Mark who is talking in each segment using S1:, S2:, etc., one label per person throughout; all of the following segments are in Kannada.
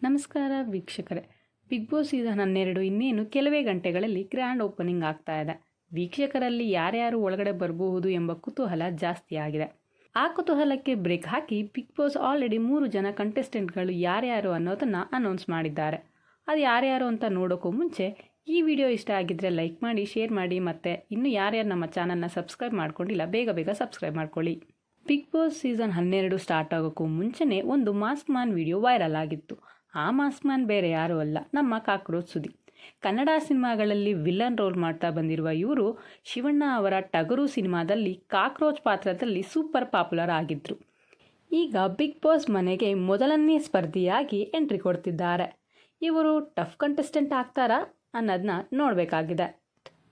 S1: ನಮಸ್ಕಾರ ವೀಕ್ಷಕರೇ, ಬಿಗ್ ಬಾಸ್ ಸೀಸನ್ 12 ಇನ್ನೇನು ಕೆಲವೇ ಗಂಟೆಗಳಲ್ಲಿ ಗ್ರ್ಯಾಂಡ್ ಓಪನಿಂಗ್ ಆಗ್ತಾ ಇದೆ. ವೀಕ್ಷಕರಲ್ಲಿ ಯಾರ್ಯಾರು ಒಳಗಡೆ ಬರಬಹುದು ಎಂಬ ಕುತೂಹಲ ಜಾಸ್ತಿ ಆಗಿದೆ. ಆ ಕುತೂಹಲಕ್ಕೆ ಬ್ರೇಕ್ ಹಾಕಿ ಬಿಗ್ ಬಾಸ್ ಆಲ್ರೆಡಿ 3 ಜನ ಕಂಟೆಸ್ಟೆಂಟ್ಗಳು ಯಾರ್ಯಾರು ಅನ್ನೋದನ್ನು ಅನೌನ್ಸ್ ಮಾಡಿದ್ದಾರೆ. ಅದು ಯಾರ್ಯಾರು ಅಂತ ನೋಡೋಕ್ಕೂ ಮುಂಚೆ ಈ ವಿಡಿಯೋ ಇಷ್ಟ ಆಗಿದ್ದರೆ ಲೈಕ್ ಮಾಡಿ, ಶೇರ್ ಮಾಡಿ, ಮತ್ತು ಇನ್ನೂ ಯಾರ್ಯಾರು ನಮ್ಮ ಚಾನಲ್ನ ಸಬ್ಸ್ಕ್ರೈಬ್ ಮಾಡ್ಕೊಂಡಿಲ್ಲ ಬೇಗ ಸಬ್ಸ್ಕ್ರೈಬ್ ಮಾಡ್ಕೊಳ್ಳಿ. ಬಿಗ್ ಬಾಸ್ ಸೀಸನ್ 12 ಸ್ಟಾರ್ಟ್ ಆಗೋಕ್ಕೂ ಮುಂಚೆನೇ ಒಂದು ಮಾಸ್ಕ್ ಮ್ಯಾನ್ ವಿಡಿಯೋ ವೈರಲ್ ಆಗಿತ್ತು. ಆ ಮಾಸ್ಕ್ ಮ್ಯಾನ್ ಬೇರೆ ಯಾರೂ ಅಲ್ಲ, ನಮ್ಮ ಕಾಕ್ರೋಚ್ ಸುದಿ. ಕನ್ನಡ ಸಿನಿಮಾಗಳಲ್ಲಿ ವಿಲನ್ ರೋಲ್ ಮಾಡ್ತಾ ಬಂದಿರುವ ಇವರು ಶಿವಣ್ಣ ಅವರ ಟಗರು ಸಿನಿಮಾದಲ್ಲಿ ಕಾಕ್ರೋಚ್ ಪಾತ್ರದಲ್ಲಿ ಸೂಪರ್ ಪಾಪ್ಯುಲರ್ ಆಗಿದ್ರು. ಈಗ ಬಿಗ್ ಬಾಸ್ ಮನೆಗೆ ಮೊದಲನೇ ಸ್ಪರ್ಧಿಯಾಗಿ ಎಂಟ್ರಿ ಕೊಡ್ತಿದ್ದಾರೆ. ಇವರು ಟಫ್ ಕಂಟೆಸ್ಟೆಂಟ್ ಆಗ್ತಾರಾ ಅನ್ನೋದನ್ನ ನೋಡಬೇಕಾಗಿದೆ.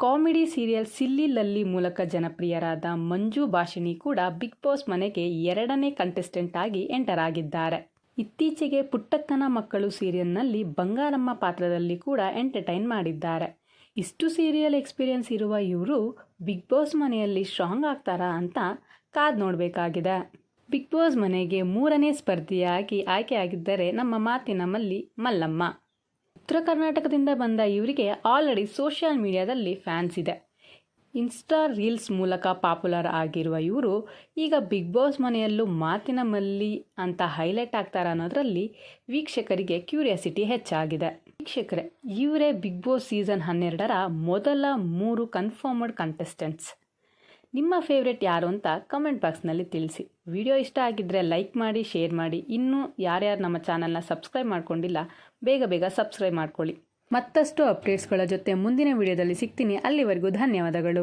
S1: ಕಾಮಿಡಿ ಸೀರಿಯಲ್ ಸಿಲ್ಲಿ ಲಲ್ಲಿ ಮೂಲಕ ಜನಪ್ರಿಯರಾದ ಮಂಜು ಭಾಷಿಣಿ ಕೂಡ ಬಿಗ್ ಬಾಸ್ ಮನೆಗೆ 2ನೇ ಕಂಟೆಸ್ಟೆಂಟ್ ಆಗಿ ಎಂಟರ್ ಆಗಿದ್ದಾರೆ. ಇತ್ತೀಚೆಗೆ ಪುಟ್ಟಕ್ಕನ ಮಕ್ಕಳು ಸೀರಿಯಲ್ನಲ್ಲಿ ಬಂಗಾರಮ್ಮ ಪಾತ್ರದಲ್ಲಿ ಕೂಡ ಎಂಟರ್ಟೈನ್ ಮಾಡಿದ್ದಾರೆ. ಇಷ್ಟು ಸೀರಿಯಲ್ ಎಕ್ಸ್ಪೀರಿಯನ್ಸ್ ಇರುವ ಇವರು ಬಿಗ್ ಬಾಸ್ ಮನೆಯಲ್ಲಿ ಸ್ಟ್ರಾಂಗ್ ಆಗ್ತಾರಾ ಅಂತ ಕಾದು ನೋಡಬೇಕಾಗಿದೆ. ಬಿಗ್ ಬಾಸ್ ಮನೆಗೆ 3ನೇ ಸ್ಪರ್ಧಿಯಾಗಿ ಆಯ್ಕೆಯಾಗಿದ್ದರೆ ನಮ್ಮ ಮಾತಿನ ಮಲ್ಲಮ್ಮ. ಉತ್ತರ ಕರ್ನಾಟಕದಿಂದ ಬಂದ ಇವರಿಗೆ ಆಲ್ರೆಡಿ ಸೋಷಿಯಲ್ ಮೀಡಿಯಾದಲ್ಲಿ ಫ್ಯಾನ್ಸ್ ಇದೆ. ಇನ್ಸ್ಟಾ ರೀಲ್ಸ್ ಮೂಲಕ ಪಾಪ್ಯುಲರ್ ಆಗಿರುವ ಇವರು ಈಗ ಬಿಗ್ ಬಾಸ್ ಮನೆಯಲ್ಲೂ ಮಾತಿನ ಮಲ್ಲಿ ಅಂತ ಹೈಲೈಟ್ ಆಗ್ತಾರ ಅನ್ನೋದರಲ್ಲಿ ವೀಕ್ಷಕರಿಗೆ ಕ್ಯೂರಿಯಾಸಿಟಿ ಹೆಚ್ಚಾಗಿದೆ. ವೀಕ್ಷಕರೇ, ಇವರೇ ಬಿಗ್ ಬಾಸ್ ಸೀಸನ್ 12ರ ಮೊದಲ 3 ಕನ್ಫರ್ಮ್ಡ್ ಕಂಟೆಸ್ಟೆಂಟ್ಸ್. ನಿಮ್ಮ ಫೇವ್ರೆಟ್ ಯಾರು ಅಂತ ಕಮೆಂಟ್ ಬಾಕ್ಸ್ನಲ್ಲಿ ತಿಳಿಸಿ. ವಿಡಿಯೋ ಇಷ್ಟ ಆಗಿದ್ದರೆ ಲೈಕ್ ಮಾಡಿ, ಶೇರ್ ಮಾಡಿ. ಇನ್ನೂ ಯಾರ್ಯಾರು ನಮ್ಮ ಚಾನಲ್ನ ಸಬ್ಸ್ಕ್ರೈಬ್ ಮಾಡ್ಕೊಂಡಿಲ್ಲ ಬೇಗ ಸಬ್ಸ್ಕ್ರೈಬ್ ಮಾಡ್ಕೊಳ್ಳಿ. ಮತ್ತಷ್ಟು ಅಪ್ಡೇಟ್ಸ್ಗಳ ಜೊತೆ ಮುಂದಿನ ವಿಡಿಯೋದಲ್ಲಿ ಸಿಗ್ತೀನಿ. ಅಲ್ಲಿವರೆಗೂ ಧನ್ಯವಾದಗಳು.